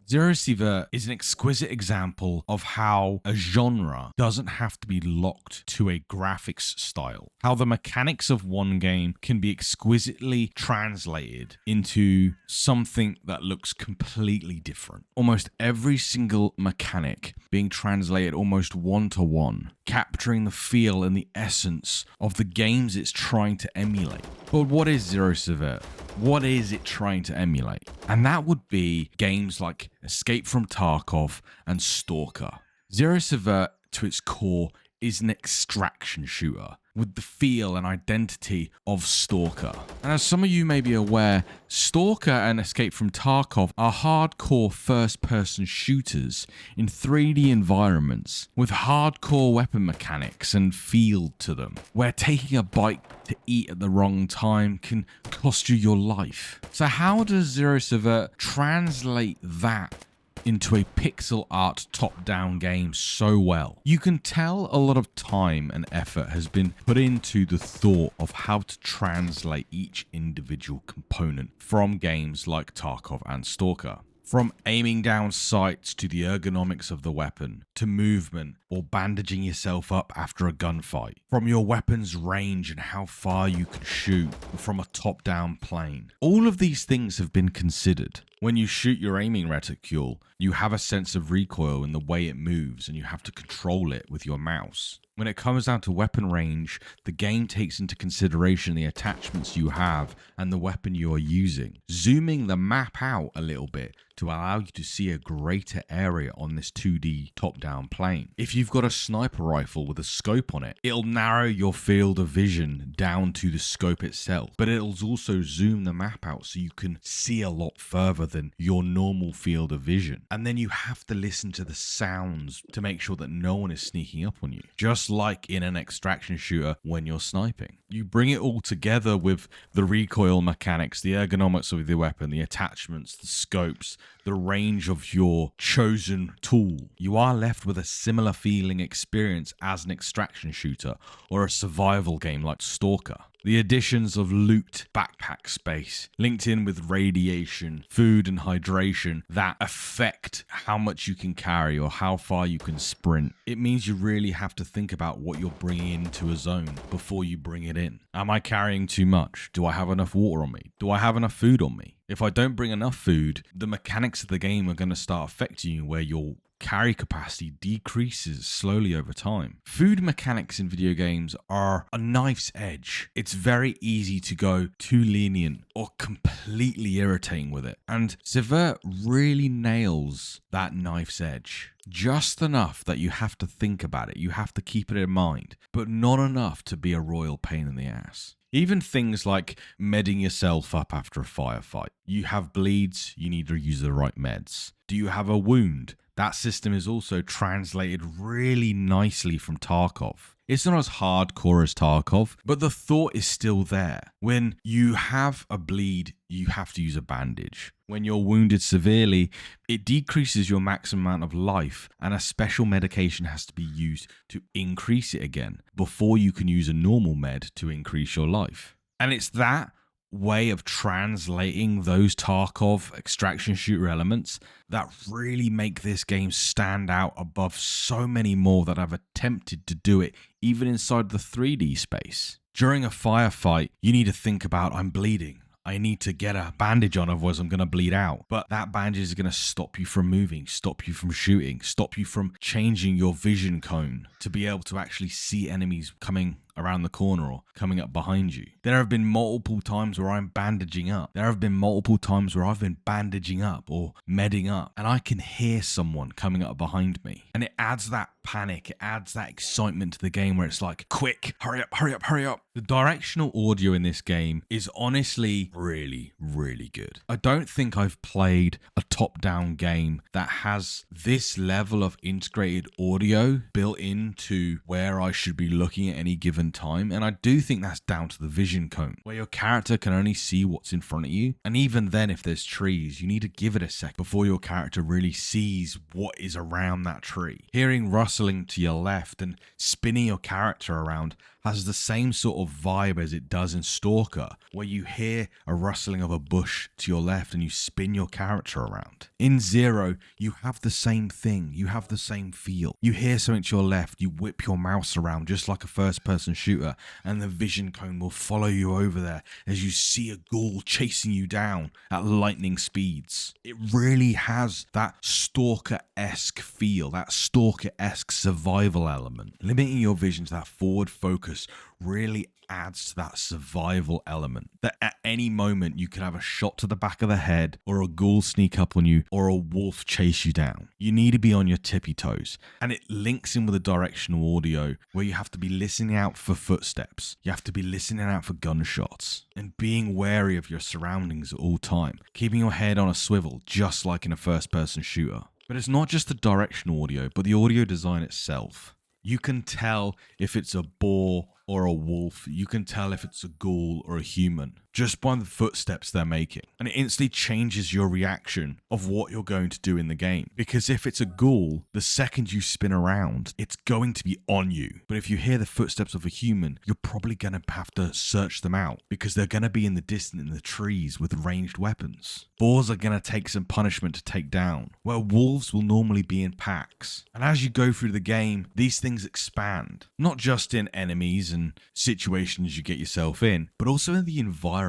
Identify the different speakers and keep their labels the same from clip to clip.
Speaker 1: Zerosievert is an exquisite example of how a genre doesn't have to be locked to a graphics style. How the mechanics of one game can be exquisitely translated into something that looks completely different. Almost every single mechanic being translated almost one-to-one, capturing the feel and the essence of the games it's trying to emulate. But what is Zerosievert? What is it trying to emulate? And that would be games like Escape from Tarkov and Stalker. Zerosievert, to its core, is an extraction shooter with the feel and identity of Stalker. And as some of you may be aware, Stalker and Escape from Tarkov are hardcore first-person shooters in 3D environments with hardcore weapon mechanics and feel to them, where taking a bite to eat at the wrong time can cost you your life. So how does Zerosievert translate that into a pixel art top-down game so well? You can tell a lot of time and effort has been put into the thought of how to translate each individual component from games like Tarkov and Stalker. From aiming down sights to the ergonomics of the weapon, to movement or bandaging yourself up after a gunfight. From your weapon's range and how far you can shoot from a top-down plane. All of these things have been considered. When you shoot your aiming reticule, you have a sense of recoil in the way it moves and you have to control it with your mouse. When it comes down to weapon range, the game takes into consideration the attachments you have and the weapon you are using, zooming the map out a little bit to allow you to see a greater area on this 2D top-down plane. If you've got a sniper rifle with a scope on it, it'll narrow your field of vision down to the scope itself, but it'll also zoom the map out so you can see a lot further than your normal field of vision. And then you have to listen to the sounds to make sure that no one is sneaking up on you. Just like in an extraction shooter when you're sniping. You bring it all together with the recoil mechanics, the ergonomics of the weapon, the attachments, the scopes, the range of your chosen tool. You are left with a similar feeling experience as an extraction shooter or a survival game like Stalker. The additions of loot, backpack space, linked in with radiation, food and hydration that affect how much you can carry or how far you can sprint. It means you really have to think about what you're bringing into a zone before you bring it in. Am I carrying too much? Do I have enough water on me? Do I have enough food on me? If I don't bring enough food, the mechanics of the game are going to start affecting you where your carry capacity decreases slowly over time. Food mechanics in video games are a knife's edge. It's very easy to go too lenient or completely irritating with it. And Sievert really nails that knife's edge. Just enough that you have to think about it, you have to keep it in mind, but not enough to be a royal pain in the ass. Even things like medding yourself up after a firefight. You have bleeds, you need to use the right meds. Do you have a wound? That system is also translated really nicely from Tarkov. It's not as hardcore as Tarkov, but the thought is still there. When you have a bleed, you have to use a bandage. When you're wounded severely, it decreases your maximum amount of life, and a special medication has to be used to increase it again before you can use a normal med to increase your life. And it's that way of translating those Tarkov extraction shooter elements that really make this game stand out above so many more that have attempted to do it even inside the 3D space. During a firefight, you need to think about, I'm bleeding. I need to get a bandage on, otherwise I'm going to bleed out. But that bandage is going to stop you from moving, stop you from shooting, stop you from changing your vision cone to be able to actually see enemies coming around the corner or coming up behind you. There have been multiple times where I'm bandaging up. There have been multiple times where I've been bandaging up or medding up, and I can hear someone coming up behind me. And it adds that panic, it adds that excitement to the game where it's like, quick, hurry up, hurry up, hurry up. The directional audio in this game is honestly really, really good. I don't think I've played a top-down game that has this level of integrated audio built into where I should be looking at any given time, and I do think that's down to the vision cone, where your character can only see what's in front of you, and even then if there's trees, you need to give it a sec before your character really sees what is around that tree. Hearing rustling to your left and spinning your character around has the same sort of vibe as it does in Stalker, where you hear a rustling of a bush to your left and you spin your character around. In Zero, you have the same thing. You have the same feel. You hear something to your left, you whip your mouse around just like a first-person shooter, and the vision cone will follow you over there as you see a ghoul chasing you down at lightning speeds. It really has that Stalker-esque feel, that Stalker-esque survival element. Limiting your vision to that forward focus really adds to that survival element, that at any moment you could have a shot to the back of the head, or a ghoul sneak up on you, or a wolf chase you down. You need to be on your tippy toes, and it links in with the directional audio where you have to be listening out for footsteps, you have to be listening out for gunshots, and being wary of your surroundings at all time, keeping your head on a swivel just like in a first-person shooter. But it's not just the directional audio, but the audio design itself. You can tell if it's a boar or a wolf. You can tell if it's a ghoul or a human just by the footsteps they're making. And it instantly changes your reaction of what you're going to do in the game. Because if it's a ghoul, the second you spin around, it's going to be on you. But if you hear the footsteps of a human, you're probably going to have to search them out because they're going to be in the distance in the trees with ranged weapons. Boars are going to take some punishment to take down, where wolves will normally be in packs. And as you go through the game, these things expand, not just in enemies and situations you get yourself in, but also in the environments.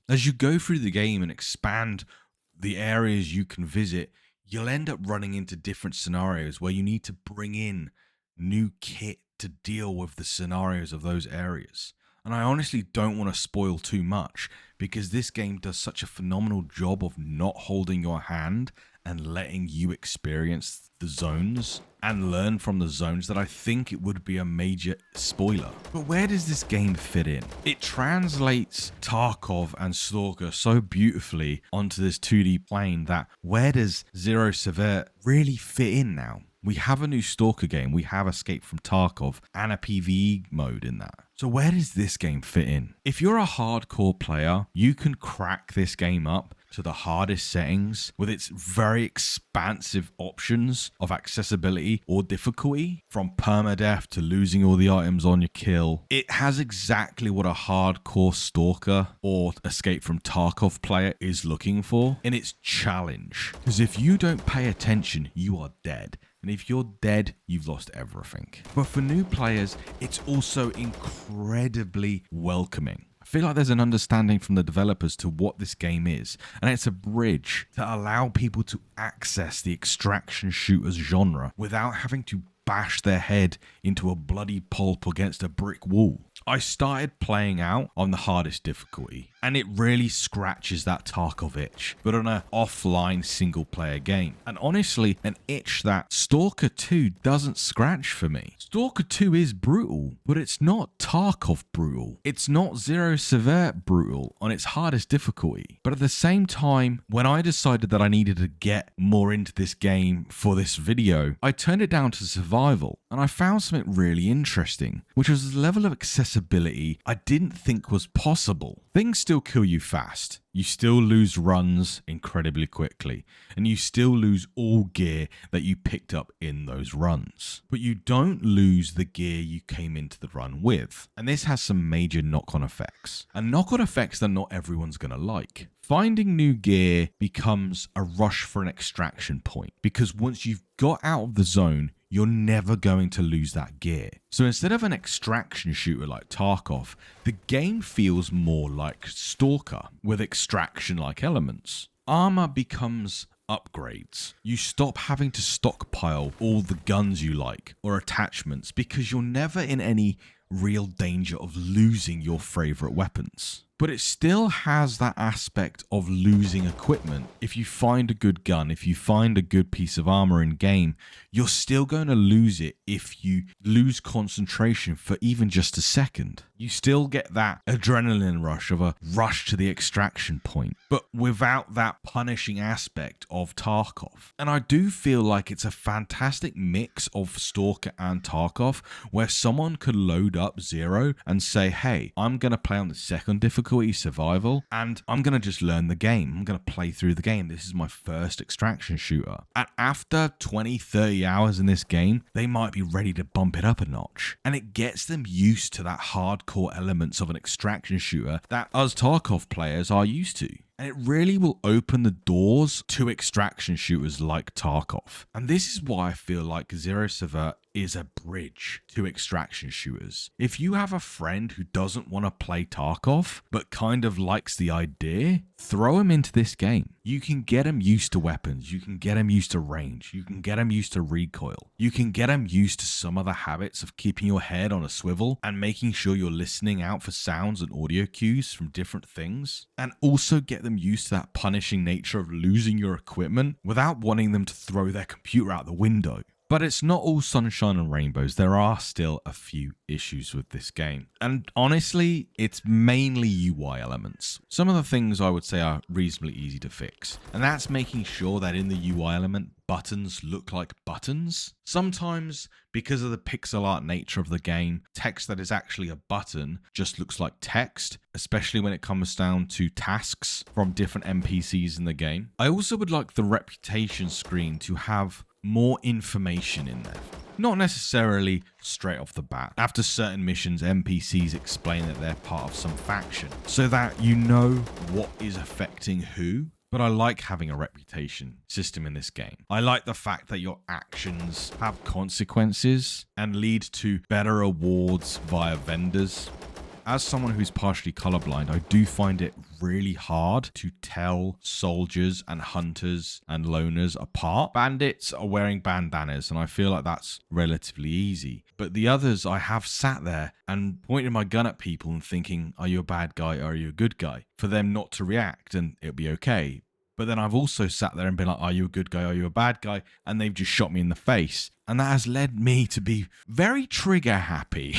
Speaker 1: As you go through the game and expand the areas you can visit, you'll end up running into different scenarios where you need to bring in new kit to deal with the scenarios of those areas. And I honestly don't want to spoil too much because this game does such a phenomenal job of not holding your hand and letting you experience the zones and learn from the zones that I think it would be a major spoiler. But where does this game fit in? It translates Tarkov and Stalker so beautifully onto this 2D plane that where does zerosievert really fit in now? We have a new Stalker game, we have Escape from Tarkov, and a PvE mode in that. So where does this game fit in? If you're a hardcore player, you can crack this game up to the hardest settings with its very expansive options of accessibility or difficulty, from permadeath to losing all the items on your kill. It has exactly what a hardcore Stalker or Escape from Tarkov player is looking for in its challenge. Because if you don't pay attention, you are dead. And if you're dead, you've lost everything. But for new players, it's also incredibly welcoming. I feel like there's an understanding from the developers to what this game is, and it's a bridge to allow people to access the extraction shooters genre without having to bash their head into a bloody pulp against a brick wall. I started playing out on the hardest difficulty, and it really scratches that Tarkov itch, but on an offline single player game. And honestly, an itch that Stalker 2 doesn't scratch for me. Stalker 2 is brutal, but it's not Tarkov brutal. It's not zerosievert brutal on its hardest difficulty. But at the same time, when I decided that I needed to get more into this game for this video, I turned it down to survival, and I found something really interesting, which was the level of accessibility I didn't think was possible. Things still kill you fast. You still lose runs incredibly quickly, and you still lose all gear that you picked up in those runs. But you don't lose the gear you came into the run with. And this has some major knock-on effects. And knock-on effects that not everyone's going to like. Finding new gear becomes a rush for an extraction point, because once you've got out of the zone, you're never going to lose that gear. So instead of an extraction shooter like Tarkov, the game feels more like Stalker with extraction-like elements. Armor becomes upgrades. You stop having to stockpile all the guns you like or attachments because you're never in any real danger of losing your favorite weapons. But it still has that aspect of losing equipment. If you find a good gun, if you find a good piece of armor in game, you're still going to lose it if you lose concentration for even just a second. You still get that adrenaline rush of a rush to the extraction point, but without that punishing aspect of Tarkov. And I do feel like it's a fantastic mix of Stalker and Tarkov, where someone could load up Zero and say, hey, I'm going to play on the second difficulty, survival, and I'm going to just learn the game. I'm going to play through the game. This is my first extraction shooter. And after 20, 30 hours in this game, they might be ready to bump it up a notch. And it gets them used to that hardcore elements of an extraction shooter that us Tarkov players are used to. And it really will open the doors to extraction shooters like Tarkov. And this is why I feel like zerosievert is a bridge to extraction shooters. If you have a friend who doesn't want to play Tarkov, but kind of likes the idea, throw him into this game. You can get him used to weapons. You can get him used to range. You can get him used to recoil. You can get him used to some of the habits of keeping your head on a swivel and making sure you're listening out for sounds and audio cues from different things. And also get them used to that punishing nature of losing your equipment without wanting them to throw their computer out the window. But it's not all sunshine and rainbows. There are still a few issues with this game. And honestly, it's mainly UI elements. Some of the things I would say are reasonably easy to fix. And that's making sure that in the UI element, buttons look like buttons. Sometimes, because of the pixel art nature of the game, text that is actually a button just looks like text, especially when it comes down to tasks from different NPCs in the game. I also would like the reputation screen to have more information in there. Not necessarily straight off the bat. After certain missions, NPCs explain that they're part of some faction, so that you know what is affecting who. But I like having a reputation system in this game. I like the fact that your actions have consequences and lead to better awards via vendors. As someone who's partially colorblind, I do find it really hard to tell soldiers and hunters and loners apart. Bandits are wearing bandanas, and I feel like that's relatively easy. But the others, I have sat there and pointed my gun at people and thinking, are you a bad guy or are you a good guy? For them not to react and it'll be okay. But then I've also sat there and been like, are you a good guy? Are you a bad guy? And they've just shot me in the face. And that has led me to be very trigger happy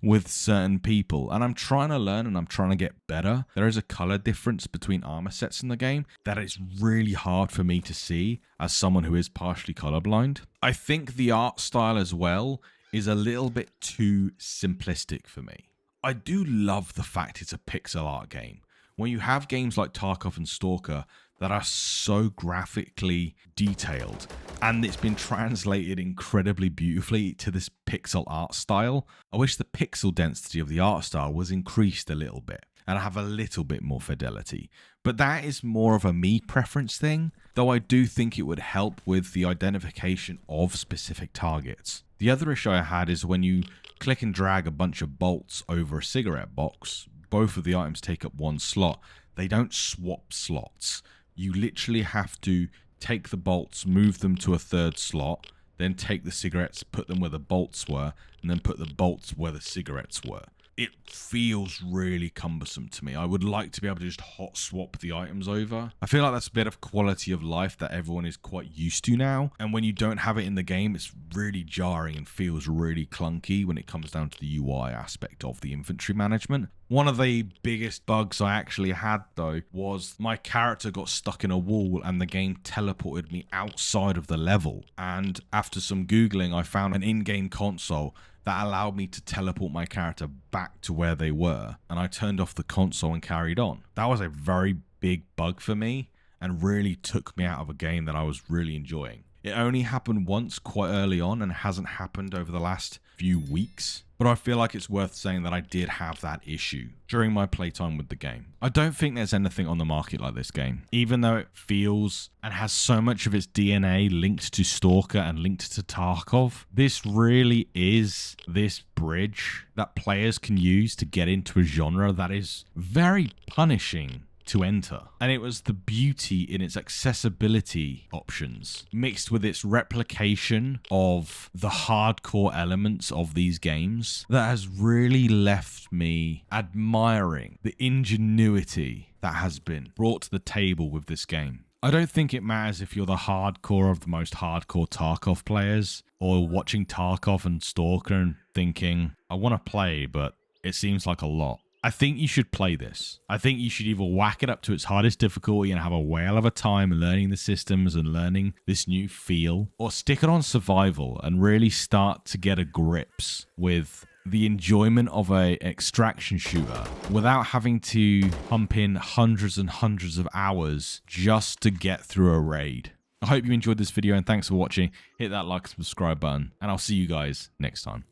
Speaker 1: with certain people, and I'm trying to learn and I'm trying to get better. There is a color difference between armor sets in the game that is really hard for me to see as someone who is partially colorblind. I think the art style as well is a little bit too simplistic for me. I do love the fact it's a pixel art game. When you have games like Tarkov and Stalker that are so graphically detailed, and it's been translated incredibly beautifully to this pixel art style, I wish the pixel density of the art style was increased a little bit and have a little bit more fidelity. But that is more of a me preference thing, though I do think it would help with the identification of specific targets. The other issue I had is when you click and drag a bunch of bolts over a cigarette box, both of the items take up one slot. They don't swap slots. You literally have to take the bolts, move them to a third slot, then take the cigarettes, put them where the bolts were, and then put the bolts where the cigarettes were. It feels really cumbersome to me. I would like to be able to just hot swap the items over. I feel like that's a bit of quality of life that everyone is quite used to now. And when you don't have it in the game, it's really jarring and feels really clunky when it comes down to the UI aspect of the inventory management. One of the biggest bugs I actually had though was my character got stuck in a wall and the game teleported me outside of the level. And after some Googling, I found an in-game console that allowed me to teleport my character back to where they were, and I turned off the console and carried on. That was a very big bug for me and really took me out of a game that I was really enjoying. It only happened once quite early on and hasn't happened over the last few weeks, but I feel like it's worth saying that I did have that issue during my playtime with the game. I don't think there's anything on the market like this game, even though it feels and has so much of its DNA linked to Stalker and linked to Tarkov. This really is this bridge that players can use to get into a genre that is very punishing to enter. And it was the beauty in its accessibility options mixed with its replication of the hardcore elements of these games that has really left me admiring the ingenuity that has been brought to the table with this game. I don't think it matters if you're the hardcore of the most hardcore Tarkov players or watching Tarkov and Stalker and thinking, I want to play, but it seems like a lot. I think you should play this. I think you should either whack it up to its hardest difficulty and have a whale of a time learning the systems and learning this new feel, or stick it on survival and really start to get a grips with the enjoyment of a extraction shooter without having to pump in hundreds and hundreds of hours just to get through a raid. I hope you enjoyed this video and thanks for watching. Hit that like and subscribe button and I'll see you guys next time.